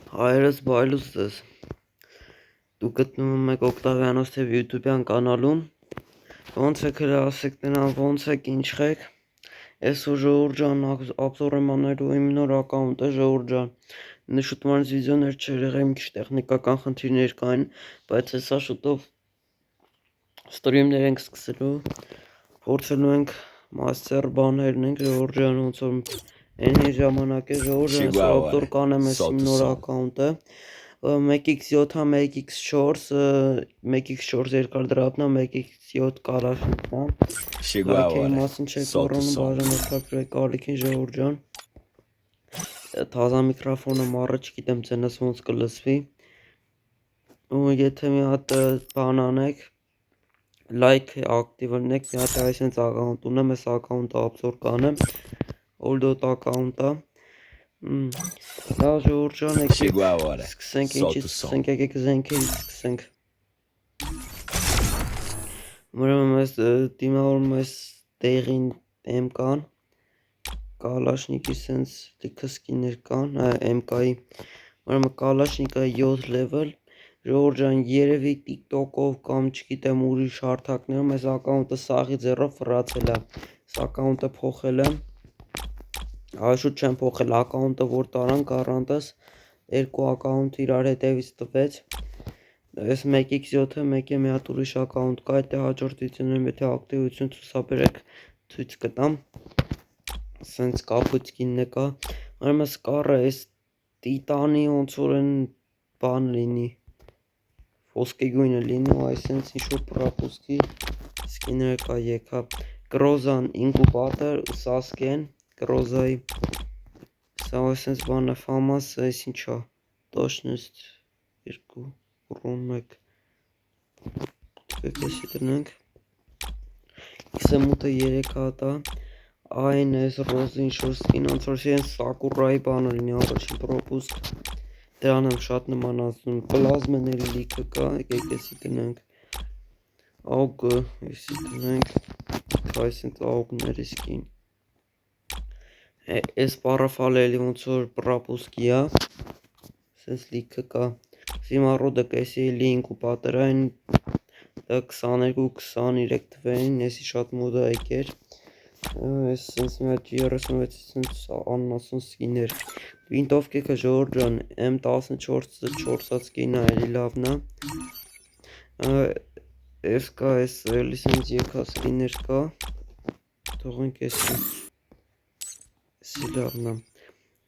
Հայերս բայլուս ես, դու գտնում եք Օկտավիանոս TV YouTube-յան կանալում, ոնց եք ասեք նրան, ոնց եք ինչեք, ես ու Ժողովուրդ ջան обзор եմ անելու իմ նոր ակաունտը Ժողովուրդ ջան, շուտ մանց վիդեոներ չէր եղել, մի քիչ տեխնիկական խնդիրներ կային, բայց հեսա շուտով ստրիմներ ենք սկսելու, փորձելու ենք մաստեր բաներն ենք Ժողովուրդ ջան, ոնց որ Այն ժամանակ է Ժողովուրդ ջան, ես obzor կանեմ ես իմ նոր ակաունտը 1x7-ա 1x4 1x4 երկար դրապնա 1x7 կարաշնքնա Կարիքերի մասին չեք որոնում բաժանորդագրի կարիքին Ժողովուրդ ջան Թազա միկրոֆոնը մառը չգիտեմ ձենս ոնց կլսվի ու եթե մի հատ բան անեք like ակտիվ լինեք մի հատ այսպես ակաունտ ունեմ ես ակաունտը obzor կանեմ Old account-ը Դա Ժողովուրդ ջան սկսենք ինչից սկսենք եկեք զենքերից սկսենք Ուրեմն մեզ դիմավորում ես տեղին MK-ն Կալաշնիկի սենց լիքը սկիներ կան MK-ի Ուրեմն Կալաշնիկը 7 level Ժողովուրդ ջան երևի TikTok-ով կամ չգիտեմ ուրիշ հարթակներում այս ակաունտը սաղի ձեռով ֆռացել է Այս ակաունտը փոխել եմ Շուտ չեմ փոխել ակաունտը որ տարան կարանտս երկու ակաունտ իրար հետևից տվեց Այս 1x7-ը մեկ է մի հատ ուրիշ ակաունտ կա այդ հաջորդ վիդեոներում եթե ակտիվություն ցուցաբերեք ցույց կտամ Սենց կապույտ սկինն է կա Ուրեմն սկարը այս տիտանի ոնց որ են բան լինի ոսկեգույնը լինի ու այսպես ինչ-որ պրապուսկի սկիներ կա եկա Գրոզան ինկուբատոր Սասկեն Գրոզայի Սա այսպես բանը ֆամաս այս ինչա Տոշնիստ 2 ռոն 1 Կեսի տնենք X8-ը 3 հատա Այն այս ռոզը ինչ-որ սկին ոնց որ իրեն սակուրայի բանը լինի առաջին պրոպուսկ Դրան եմ շատ նմանացնում պլազմաների լիքը կա եկեք էսի տնենք Աղը էսի տնենք այսպես աղուկների սկին Այս պարաֆալը էլի ոնց որ պրապուսկի է Սենց լիքը կա Զիմառոդը կեսի էլի ինկուբատոր այն 22-23 թվերին էսի շատ մոդա եկեր Այս սենց մի հատ 36 սենց աննասուն սկիներ Վինտովկեքը Ժողովուրդ ջան M14-ը 4-ած սկինը էլի լավն է Այս կա այս էլի սենց եկա սկիներ կա Թողենք էսի Էսի լավն է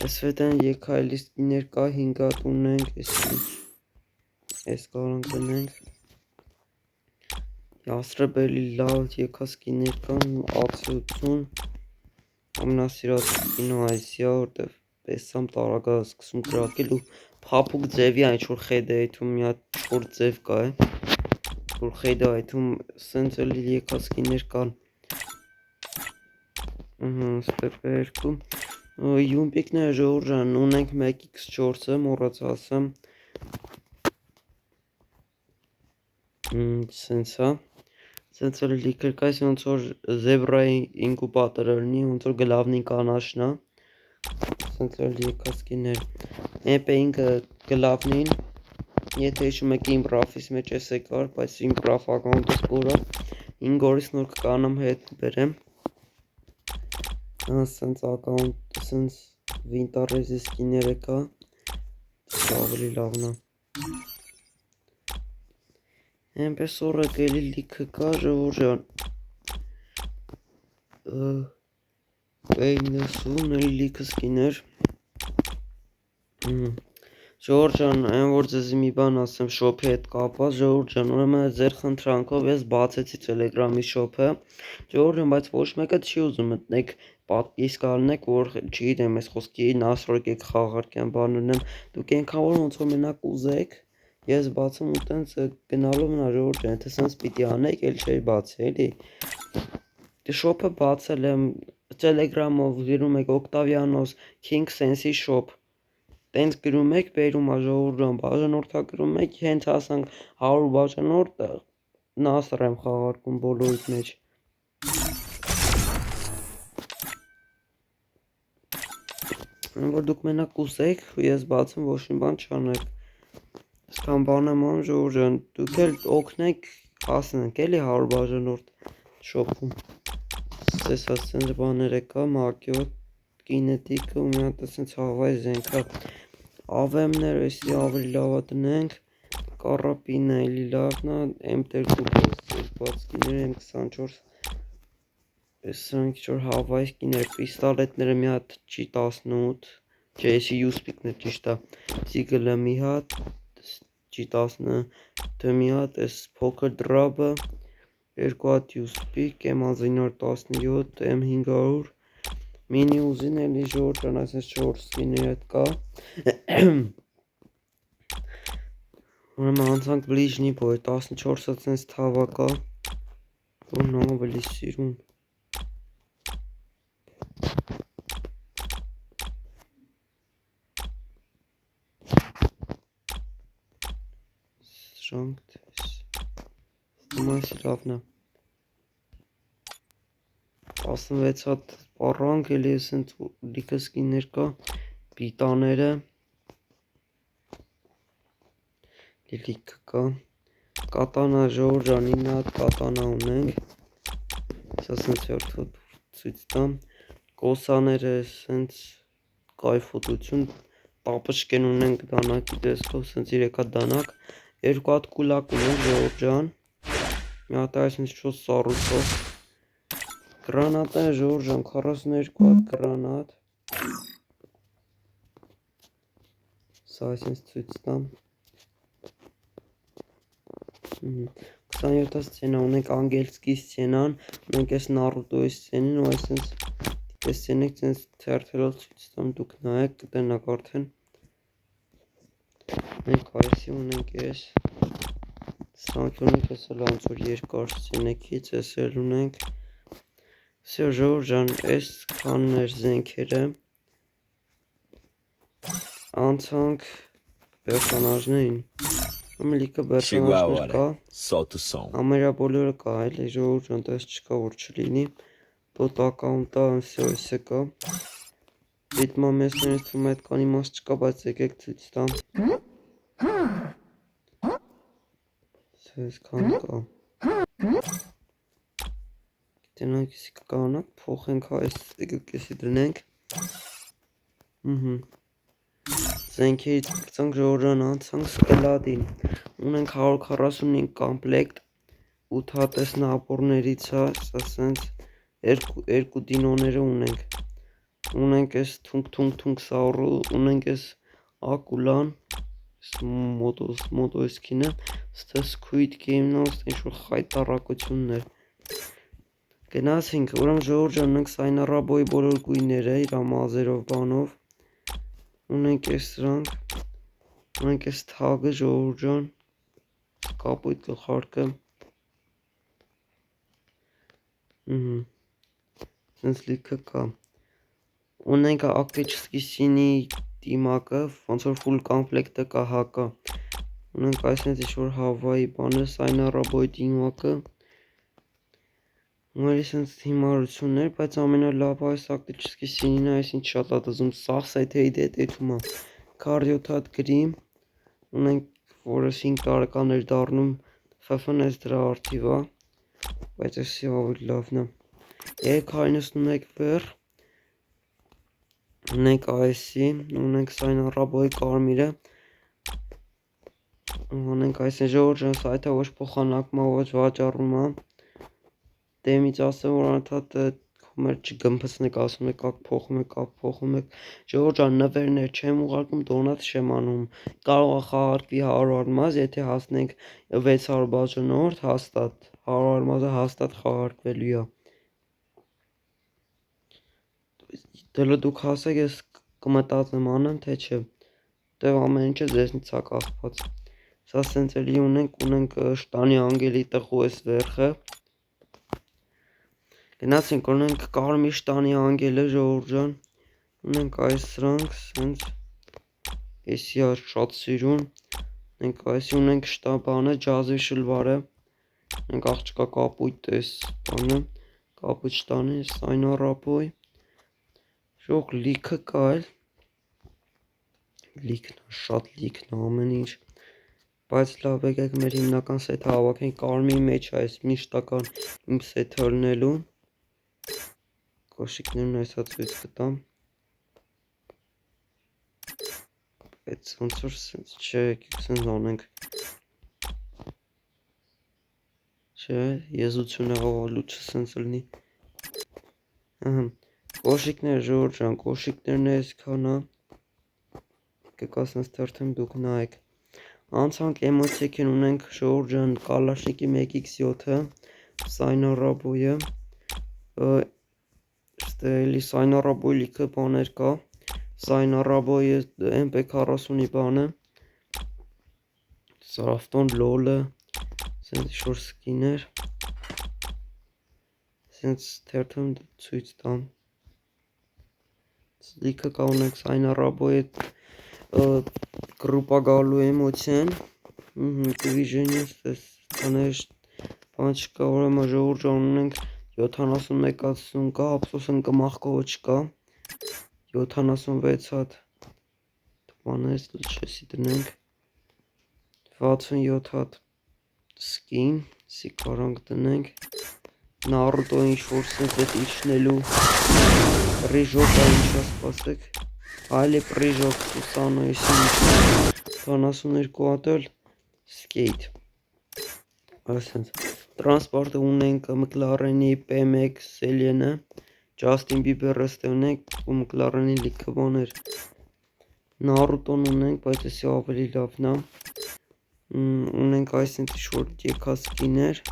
Այս վետեն եկա էլի սկիներ կա 5 հատ ունենք էսի Այս կարանք տնենք Յասրեբ էլի լավ եկա սկիներ կան AC80 Ամենասիրած սկինը այսի է որտև Պեսամ տարագա սկսում կրակել ու փափուկ ձևի այն ինչ-որ խեդ է այդում մի հատ չոր ձև կա որ խեդ է այդում սենց էլի եկա սկիներ կան Ստեպը 2 Յումպիկները Ժողովուրդ ջան ունենք 1x4-ը մոռացա ասեմ Սենց է Սենց էլի լիքր կա այս ոնց որ զեբրայի ինկուբատորը լինի ոնց որ գլավնի կանաշն է Սենց էլի եկա սկիներ MP5-ը գլավնին Եթե հիշում եք իմ ռաֆիս մեջ էս է կար բայց իմ ռաֆ ակաունտը սկորա 5 օրից նոր կկանամ հետ բերեմ Սենց ակաունտ սենց վինտարեզի սկիները կա Սա ավելի լավն է Էնպես օրը էլի լիքը կա Ժողովուրդ ջան P90 էլի լիքը սկիներ Ժողովուրդ ջան այն որ ձեզ մի բան ասեմ շոփի հետ կապված Ժողովուրդ ջան ուրեմն ձեր խնդրանքով ես բացեցի Telegram-ի շոփը Ժողովուրդ ջան բայց ոչ մեկը չի ուզում մտնեք պատկիսկ անեք որ չգիտեմ այս խոսքի նասրոկ եք խաղարկյան բան ունեմ դուք այնքան որ ոնց որ մենակ ուզեք Ես բացում ու տենց գնալով մնա Ժողովուրդ ջան եթե սենց պիտի անեք էլ չէի բացի էլի Շոփը բացել եմ Telegram-ով գրում եք Octavianos King Sense-ի shop Տենց գրում եք բերում ա Ժողովուրդ ջան բաժանորդագրում եք հենց հասանք 100 բաժանորդ նասր եմ խաղարկում բոլորիդ մեջ որ դուք մենակ կուսեք, ես բացեմ ոչ մի բան չանեք։ Այսքան բան եմ անում Ժողովուրդ ջան, դուք էլ օգնեք, հասնենք էլի 100 բաժանորդ շոփում։ Սես ասենց բաներ եկա, մակյոտ, կինետիկը ու մի հատ ասենց հավայ զենքա։ AVM-ներ էսի ավելի լավա տնենք, կարապինը էլի լավն է, M2 բացկիները M24 Ես սրանք ինչ-որ հավայքիներ, պիստոլետները մի հատ G18, չէ, էսի յուսպիկներ ճիշտ է, Սիգլը մի հատ, G18-ը մի հատ, էս փոքր դրաբը, 2 հատ յուսպիկ, M1917, M500, մինի ուզին էլի Ժողովուրդ ջան, այսպես 4 սկիների հետ կա։ Ուրեմն անցանք բլիժնի բոյ, 14-ը ցենց թավակա, որն ավելի սիրուն։ Շանք դես, ստումայս լավն է, 16 հատ պարանք էլի էսենց լիքը սկիներ կա, պիտաները, լիքը կա, կատանա Ժողովուրդ ջան 9 հատ կատանա ունենք, ասենց հերթոտ ցույց տամ, կոսաները էսենց կայֆոտություն, տապշկեն ունենք դանակի տեսքով, սենց 3 հատ դանակ, 2 հատ կուլակ ունենք Ժողովուրդ ջան, մի հատ այսպես չոս սառույցով, գրանատները Ժողովուրդ ջան 42 հատ գրանատ, սա այսպես ցույց տամ, 27 սցենա ունենք անգելսկի սցենան, ունենք այս Նարուտոյի սցենին ու այսպես դիտես սցենեք ցենց թերթերով ցույց տամ դուք նայեք կտենաք արդեն Մենք այսի ունենք այս սրանք ունենք այս էլ ոնց որ երկար սցենեքից այս էլ ունենք Всё Ժողովուրդ ջան այս քանն էր զենքերը անցանք պերսոնաժներին Ամելիկը բերսոնաժներ կա, ամերա բոլորը կա էլ, Ժողովուրդ ջան տես չկա որ չլինի, բոտ ակաունտա всё կա, վիտմամեսներից թվում է այդ կան իմաստ չկա, բայց եկեք ցույց տամ, այսքան կա, գիտենանք եսի կկանանք, փոխենք այս եկեք եսի դրնենք, Զենքերից պրծանք Ժողովուրդ ջան անցանք սկլադին, ունենք 145 կամպլեկտ, 8 հատ էս նապորներից է, ասենց երկու դինոները ունենք էս թունք սաուրը, ունենք էս ակուլան, մոտոսկինը, ստե Squid Game-ն աստ ինչ-որ խայտարակություններ, գնացինք, ուրեմ Ժողովուրդ ջան ունենք Սայնարաբոյի բոլոր գույները, իրա մազերով բանով, Ունենք այս սրանք, ունենք այս թագը Ժողովուրդ ջան, կապույտ գլխարկը, սենց լիքը կա, ունենք ակվեչսկի սինի դիմակը, ոնց որ ֆուլ կամպլեկտը կա հակա, ունենք այսենց ինչ-որ հավայի բանը, Սայնարաբոյի դիմակը, Ունելի սենց հիմարություններ, բայց ամենալավը այս ակվեչսկի սինին է, այս ինչ շատ է դզում, սաղ սայթեի դետեթում է, 47 հատ գրիմ, ունենք, որը 5 տարեկան էր դառնում, FF-ն ես դրա արդիվ է, բայց էսի ավելի լավն է, 391 վեր, ունենք այսի, ունենք Սայնարաբոյի կարմիրը, ունենք այսին Ժողովուրդ ջան սայթը ոչ փոխանակում ոչ վաճառում է, Դեմից ասեմ, որ անընդհատ մեր չգմփցնեք, ասում եք, փոխում եք, Ժողովուրդ ջան, նվերներ չեմ ուղարկում, դոնատ չեմ անում, կարող է խաղարկվի 100 արմազ, եթե հասնենք 600 բաժանորդ, հաստատ, 100 արմազը հաստատ խաղարկվելու է, դելը դուք հասեք, ես կմտածեմ անեմ, թե չէ, դև ամեն ինչը ձեզնից է կախված, սա սենց էլի ունենք շտանի անգելի տխու ես վերխը, Գնացինք, ունենք կարմիր շտանի անգելը Ժողովուրդ ջան, ունենք այս սրանք, սենց, եսի է շատ սիրուն, ունենք այսի ունենք շտաբանը, ջազի շլվարը, ունենք աղջկա կապույտ այս բանը, կապույտ շտանի, Սայնարաբոյ, Ժողովուրդ լիքը կա էլ, լիքն, շատ լիքն ամեն ինչ, բայց լավ եկեք մեր հիմնական սեթը հավաքենք, կարմիր մեջ այս միշտական իմ սեթը լնելու, կոշիկներն այսա ցույց կտամ, բայց ոնց որ չէ, եկեք սենց անենք, չէ, եզություն եղավ լուչը սենց լնի, կոշիկներ ժողովուրդ ջան, կոշիկներն այսքան է, կկա սենց թերթեմ դուք նայեք, անցանք էմոցիքին ունենք ժողովուրդ ջան Կալաշնիկի 1x7-ը, Սայնարաբոյը, էլի Սայնարաբոյի լիքը բաներ կա, Սայնարաբոյը MP40-ի բանը, Սարավտոն լոլը, սենց ինչ-որ սկիներ, սենց թերթում ցույց տամ, լիքը կա ունենք Սայնարաբոյի գրուպա գալու էմոցիան, Division-ը, տներ, բան չկա, ուրեմն ժողովուրդ ջան ունենք 71-80 կա, ափսոս ընկմախկողը չկա, 76 հատ, բաներ լչեսի դնենք, 67 հատ սկին, սիկարանք դնենք, Նարուտո ինչ-որ սենց էտ իջնելու, պրիժոկա ինչա սպասեք, այլի պրիժոկ, Սուսանոյսի ինչ, 72 հատ էլ, սկեյթ, ասենց, տրանսպորտը ունենք մկլարենի P1 Սելիենը, Ջաստին Բիբերը ստե ունենք, ու մկլարենի լիքը բաներ, Նարուտոն ունենք, բայց եսի ավելի լավն է, ունենք այսինք ինչ-որ եկասկիներ,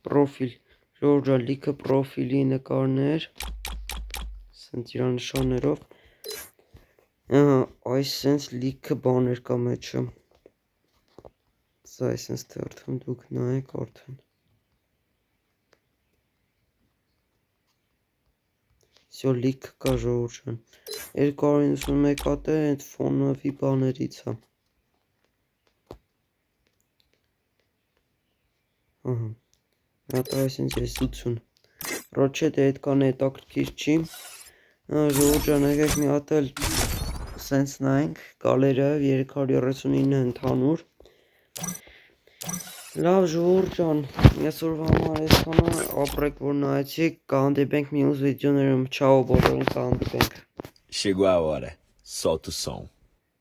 պրոֆիլ, ժողովուրդ ջան լիքը պրոֆիլի նկարներ, սենց իրա նշաններով, այս սենց լիքը բաներ կա մեջը, սա այսենց թերթում դուք նայեք արդեն, սյո լիքը կա ժողովուրդ ջան, 291 հատ է, այդ ֆոնովի բաներից է, հատ այսինչ եսություն, ռոչետ այդքան հետաքրքիր չի, ժողովուրդ ջան եկեք մի հատ էլ սենց նայենք, գալերիայով 339 ընդհանուր, լավ ժողովուրդ ջան, այսօրվա համար այսքանը, ապրեք որ նայեցիք, կհանդիպենք մյուս վիդեոներում, չաո բոլորին կհանդիպենք. Chegou a hora, solta o som.